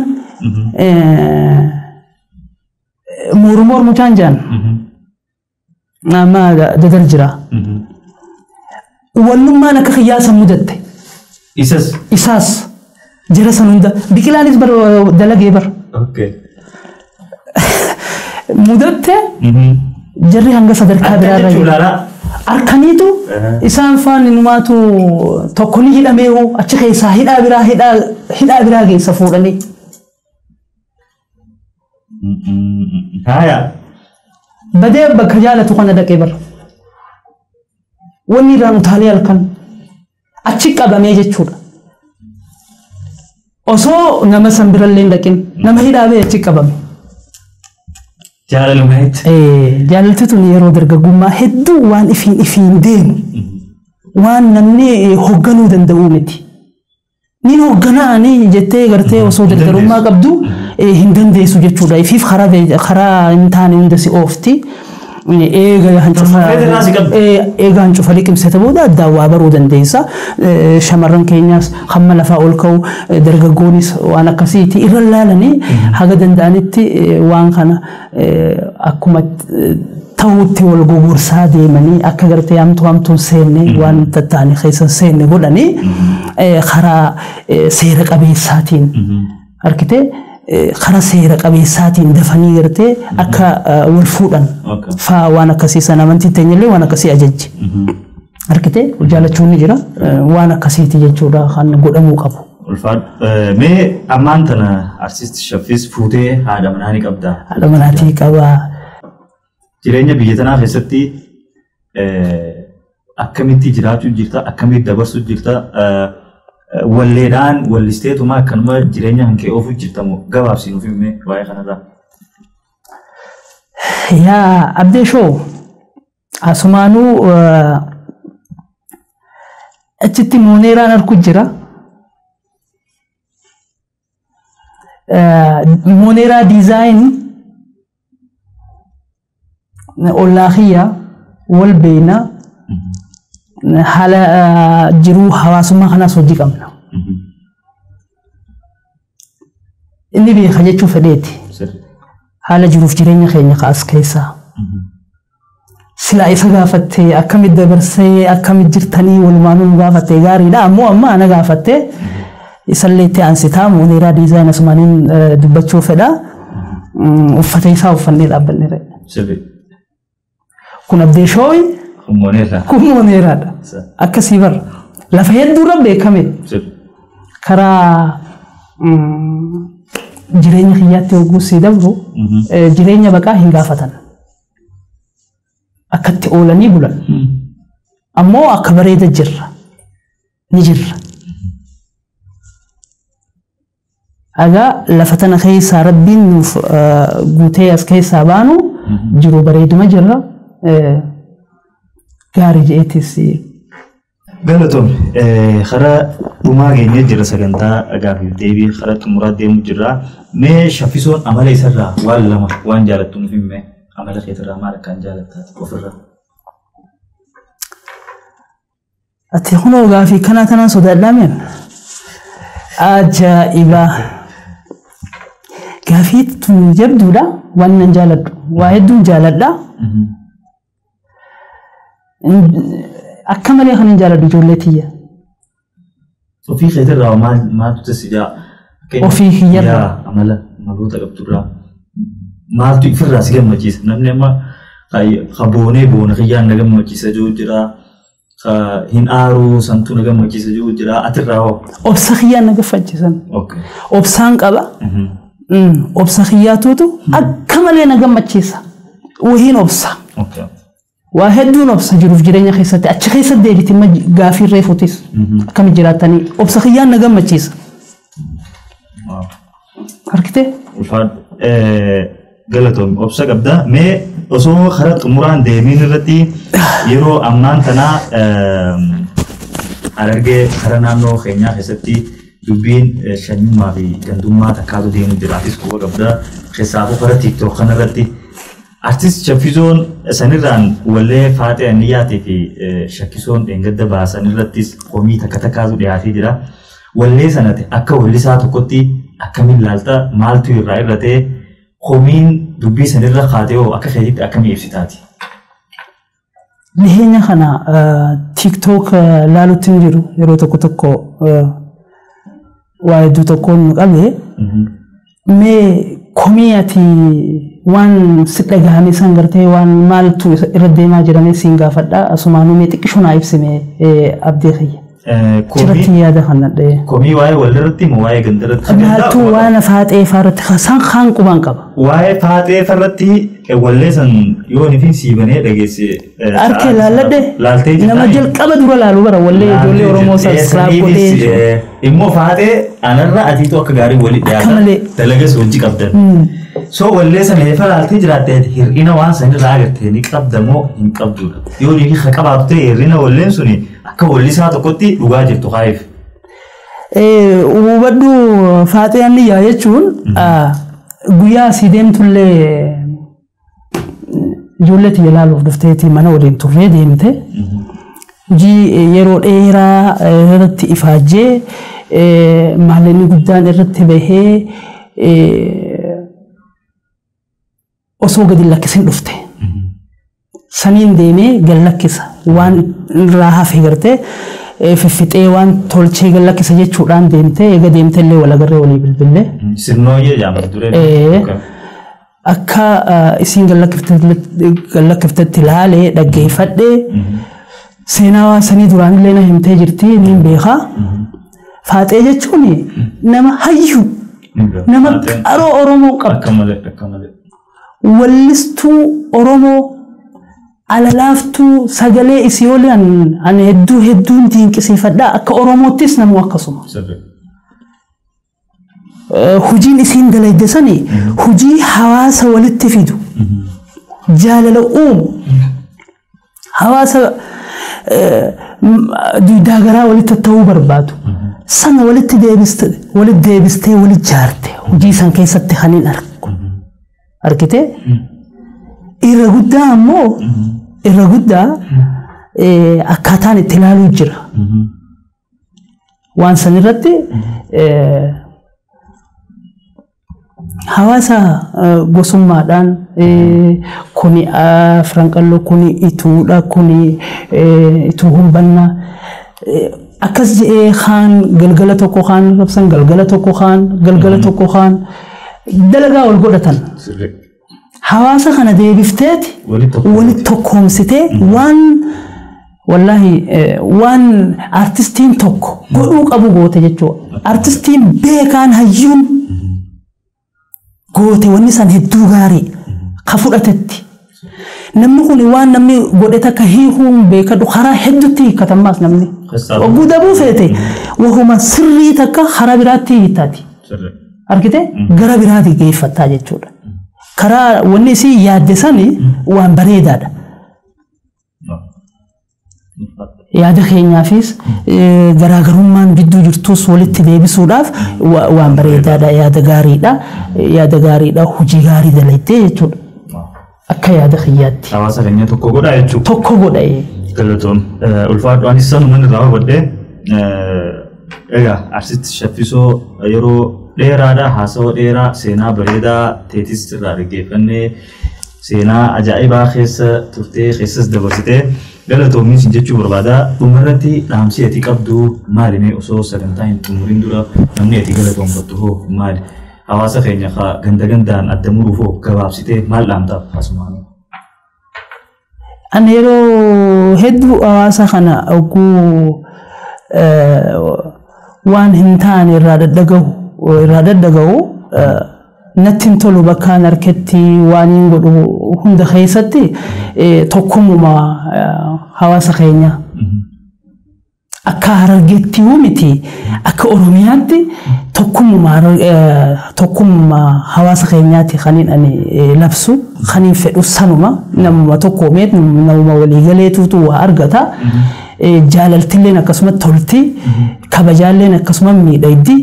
A: مورمور مجانجان ما ددرجرا ولما أنا كخياسا مدد إساس جرسا نندا بكلا نسبر دلقي بر
B: اوكي
A: مدته جري هنگا صدر كابرا
B: رأي
A: أركانيتو إسان فان نماتو توكوني هيدا ميهو أچه خيسا هيدا برا جيسا فوراني
B: هايا
A: بدأ بكجالة تقنا دكبر وني رانو تالي الكن أچه كابا ميجي چودا أصو نما سنبرلين لكن نما هيدا بيه تكبم
B: جالل مهت
A: جالل تتوني يرو درجة جمّا هدو وان إفين دين waan namni hoogganuu danda'u miti. Ni hoogganaani jettee gartee osoo dardarummaa qabdu hin dandeessu jechuudha. Ifiif karaa hin taane hunda si oofti. Eegaan cufa liqimsite booda addaan waa baruu dandeessa. Shamarran keenyaas hamma lafaa ol ka'u dargaggoonis waan akkasiiti irra laalanii haga danda'anitti waan kana akkuma ta'utti wal gogorsaa deemanii akka gartee hamtuun seenne waan tattaanii keessa seenne godhanii karaa seera qabeessaatiin harkitee karaa seera qabeessaatiin dafanii gartee akka wal fuudhan faa waan akkasii sana amantii teenyallee waan akkasii ajajji harkitee jaalachuun ni jira waan akkasiiti jechuudha kan godhamuu qabu.
B: Mee ammaan tana artiist Shaffis fuutee haadha manaa ni qabda.
A: Haadha manaatii qabaa.
B: Jireenya biyya tanaa keessatti akkamitti jiraachuu jirta akkamitti dabarsuu jirta walleedhaan wallisteetuma akkanuma jireenya hankee oofuu jirtamu gabaabsinuuf himee waa'ee kanarraa.
A: Yaa Abdee Shoo asumaanuu achitti mooneeraan arku jira. Mooneeraa diizaayin ollaakhiyya wal beeyna haala jiruu hawaasummaa kanaas hojii qabna. Inni beeka jechuu fedheeti. Haala jiruuf jireenya keenya kaas keessaa. Silaa isa gaafattee akkamitti dabarsee akkamitti jirtanii walumaanuu nu gaafattee gaariidha. Ammoo amma ana gaafattee isallee itti aansitaa mooneeraa diizaayina asumaaniin dubbachuu fedha. Uffata isaa uffannee dhaabbanneera. Kun Abdee Shooyi. Kun mooneeraadha. Akkasii barra. Lafa hedduurra beekame. Karaa jireenya kiyyaatti hogguu sii dabru jireenya baqaa hin gaafatan. Akkatti oolanii bulan. Ammoo akka bareeda jirra. Ni jirra. Agaa lafa tana keessaa rabbiin nuuf guutee as keessaa baanu jiru bareeduma jirra. Gaarii jeetis.
B: Galatoon karaa dhumaa keenya jira sagantaa gaafiif deebii karaa xumuraa deemu jirra. Mee Shaffisoon amala isarraa waan lama waan jaalattu nuuf himee amala keetirraa maal akkaan jaalattaati ofirraa?
A: Ati kunoo gaafii kanaa tanaan sodaadhaameen ajaa'iba. Gaafii tun jabduudha waan nan jaaladhu waa hedduun jaaladha. Akka malee kan hin jaaladhu ijoollee tiyya.
B: Ofii keetirraa maaltu tasijaa?
A: Ofii kiyyarraa.
B: Amala maloota qabdurraa maaltu ifirraa si gammachiisa? Namni amma boonee boona kiyyaan na gammachiisa jiru jira. Hin aaruu santuu na gammachiisa jiru jira. Atirraa hoo?
A: Obsa kiyyaan na gammachiisan. Obsaan qaba. Obsa kiyyaatuutu akka malee na gammachiisa. Wahiin obsa. Waa hedduun obsa jiruuf jireenya keessatti achi keessa deebiti gaafii reefuutis akkamitti jiraatanii obsa kiyyaan na gammachiisa. Harkitee?
B: Galatoon obsa qabda. Mee osoo karaa xumuraan deemiin irratti yeroo ammaan tanaa Harargee karaa naannoo keenyaa keessatti dubbiin shanyummaa fi gandummaa takkaatu deemu jiraatis quba qabda. Keessaafuu karaa TikTok kanarratti artist Shaffisoon sanirraan wallee Faatee Anniyyaatii fi Shakkisoon dheengadda baasan irrattis komii takka takkaatu dhiyaatee jira. Wallee sanatti akka wallisaa tokkotti akkamiin ilaalta maaltu irraa irratee komiin dubbii sanirra kaatee hoo akka keetitti akkamii ibsitaati?
A: Dhiheenya kana TikTok laalutti hin jiru yeroo tokko tokko waa hedduu tokkoon nu qabe. Mee komii ati waan si dhagahame san gartee waan maaltu irra deemaa jedhamee siin gaafadha. Asumaanuu mee xiqqishoo naa ibsime Abdee kiyya. Chirratti yaada kanadhe.
B: Komii waa'ee walirratti moo waa'ee gandarratti?
A: Maaltu waan Faatee farratti san kaan qubaan qaba.
B: Waa'ee Faatee farratti wallee san yoo nifin siibanee dhageesse.
A: Harkee laalladhe.
B: Laaltee jirta.
A: Nama jalqaba dura laalu bara wallee ijoollee Oromoo sassaabu godhee.
B: Immoo Faatee anarra atiitu akka gaarii walitti dhiyaata. Dalagas hojii qabdan. So wallee sana eefalaaltee jiraattee hir'ina waan sanirraa agartee ni qabdamoo hin qabdudha. Yoo dhiigi haa qabaatu ta'e hir'ina walleen suni akka wallisaa tokkotti dhugaa jirtu haa'eef.
A: Hubadhu Faaxiyaan Niyyaa jechuun guyyaa asii deemtullee ijoollee tiyya ilaaluuf dhufteetii mana waliin turree deemte. Hojii yeroo dheeraa irratti ifaajjee maallaqa guddaan irratti bahee osoo gadi lakkisin dhufte. Saniin deemee gad lakkisa waan irraa hafe gartee fiffixee waan tolchee gad lakkisa jechuudhaan deemtee eega deemtellee wal agarree walii bilbilee.
B: Sirnooyyee jaamatu duree.
A: Akka isiin gad lakkiftetti ilaalee dhaggeeffadhee seenaa sanii duraanillee na himtee jirti niin beekaa. Faaxee jechuun nama hayyu nama qaroo Oromoo qabdu. Wallistuu Oromoo alalaaftuu sagalee isii olii an hedduun dinqisiifadhaa akka Oromoottis namu akkasuma. Hojiin isiin dalayde sani hojii hawaasa walitti fidu jaalala uumu hawaasa duudaa garaa walitti ta'uu barbaadu sana walitti deebistee walitti jaarte hojii san keessatti haniin argite irra guddaa ammoo irra guddaa akkaataan itti ilaaluu jira waan san irratti hawaasa gosummaadhaan kuni Franqalloo kuni ituudha kuni ituu humbannaa akkas jedhee kaan galgala tokko kaan rabsan galgala tokko kaan dalagaa wal godhatan hawaasa kana deebifteeti walitti tokkoomsitee waan wallahi waan artistiin tokko godhuu qabu goote jechuudha artistiin beekaan hayyuun goote wanni san hedduu gaarii ka fudhatetti namni kun waan namni godhe takka hiikuun beekadu karaa hedduutti hiikkatammaas namni ogguu dabuu feete wahuma sirrii takka karaa biraatti hiittaati argite gara biraatti geeffattaa jechuudha karaa wanni isii yaadde sani waan bareedaadha yaada keenyaafis garaagarummaan gidduu jirtus walitti deebisuudhaaf waan bareedaadha yaada gaariidha hojii gaarii dalaytee jechuudha akka yaada kiyyaatti
B: hawaasa keenya tokko godha jechuudha
A: tokko godha
B: galatoon ulfaadhu anis sanuma irraa hubadhee egaa arsitti shaffisoo yeroo dheeraadha haasawaa dheeraa seenaa bareedaa teetis irraa dhaggeeffannee seenaa ajaa'ibaa keessa turtee keessas dabarsitee galatoomiin jechuu barbaada dhumarratti dhaamsi ati qabdu maalimee osoo sagantaa hin xumuriin dura namni ati galatoomfattu hoo maali hawaasa keenya ganda gandaan adda muruuf hoo gabaabsitee maal dhaamtaaf asumaan
A: an yeroo hedduu hawaasa kana oguu waan hin taane irraa daddaga'u nattiin tolu bakkaan harketti waan hin godhu hunda keessatti tokkummaa hawaasa keenya akka Harargeetti miti akka Oromiyaatti tokkummaa hawaasa keenyaatti kaniin ani labsu kaniin fedhu sanuma namuma tokkoomeet namuma waliigaleetutu waa argata jaalaltilleen akkasuma tolti kabajaalleen akkasuma miidhagdi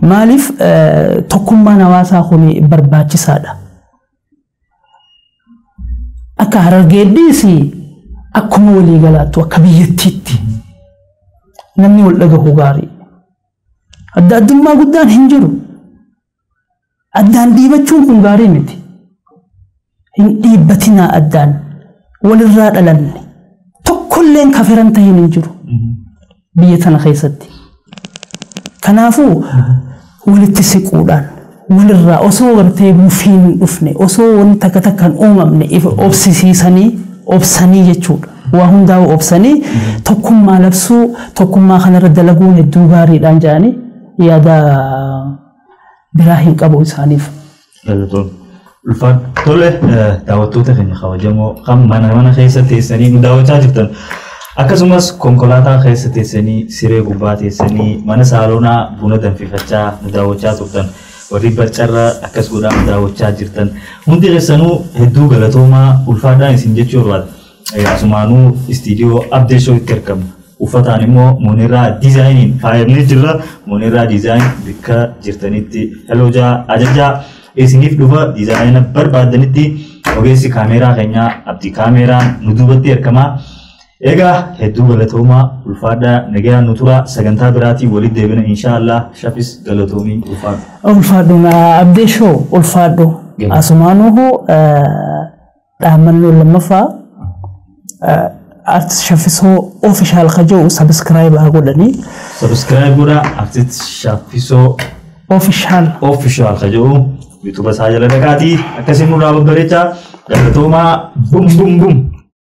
A: maaliif tokkummaan hawaasaa kun barbaachisaadha akka Harargeettis akkuma waliigalaattu akka biyyattiitti namni wal dhagahu gaarii adda addummaa guddaan hin jiru addaan dhiibachuun kun gaarii miti hin dhiibbatinaa addaan walirraa dhalanne tokkolleen kafiran tahin hin jiru biyya tana keessatti kanaafuu walitti siquudhaan walirraa osoo gartee buufiin dhufne osoo wanti takka takkaan uumamne obsanii jechuudha waa hundaa'u obsanii tokkummaa labsuu tokkummaa kanarra dalaguun hedduu gaariidhaan jedhanii yaada biraa hin qabu isaaniif.
B: Ulfaan tole daawwattoota keenya kabajamoo kan mana keessa teessanii nu daawwachaa jirtan akkasumas konkolaataa keessa teessanii siree gubbaa teessanii mana saaloonaa buna danfifachaa nu daawwachaa turtan warri barcarra akkas godhaan daawwachaa jirtan hundi keessanuu hedduu galatoomaa ulfaadhaan isin jechuu barbaada. Asumaanuu istiidiyoo Abdee Show itti argamu. Uffataan immoo Moonirraa diizaayiniin faayamnee jirra. Moonirraa diizaayin bakka jirtanitti helojaa ajajaa isiniif dhufa diizaayina barbaadanitti ogeessi kaameeraa keenyaa Abdii kaameeraan nu duubatti argama. Egaa hedduu galatoomaa ulfaadhaa nagaan nu tura sagantaa biraatii walitti deebina inshaallah shafis galatoomii ulfaadhu.
A: Ulfaadhu Abdee Show ulfaadhu asumaanuu dhaamannoo lammaffaa artist Shafisoo official khajoo subscribe godhani.
B: Subscribe godha artist Shafisoo official khajoo YouTube saajala dhaqaatii akkasiin nurraa babbareechaa galatoomaa bum bum bum.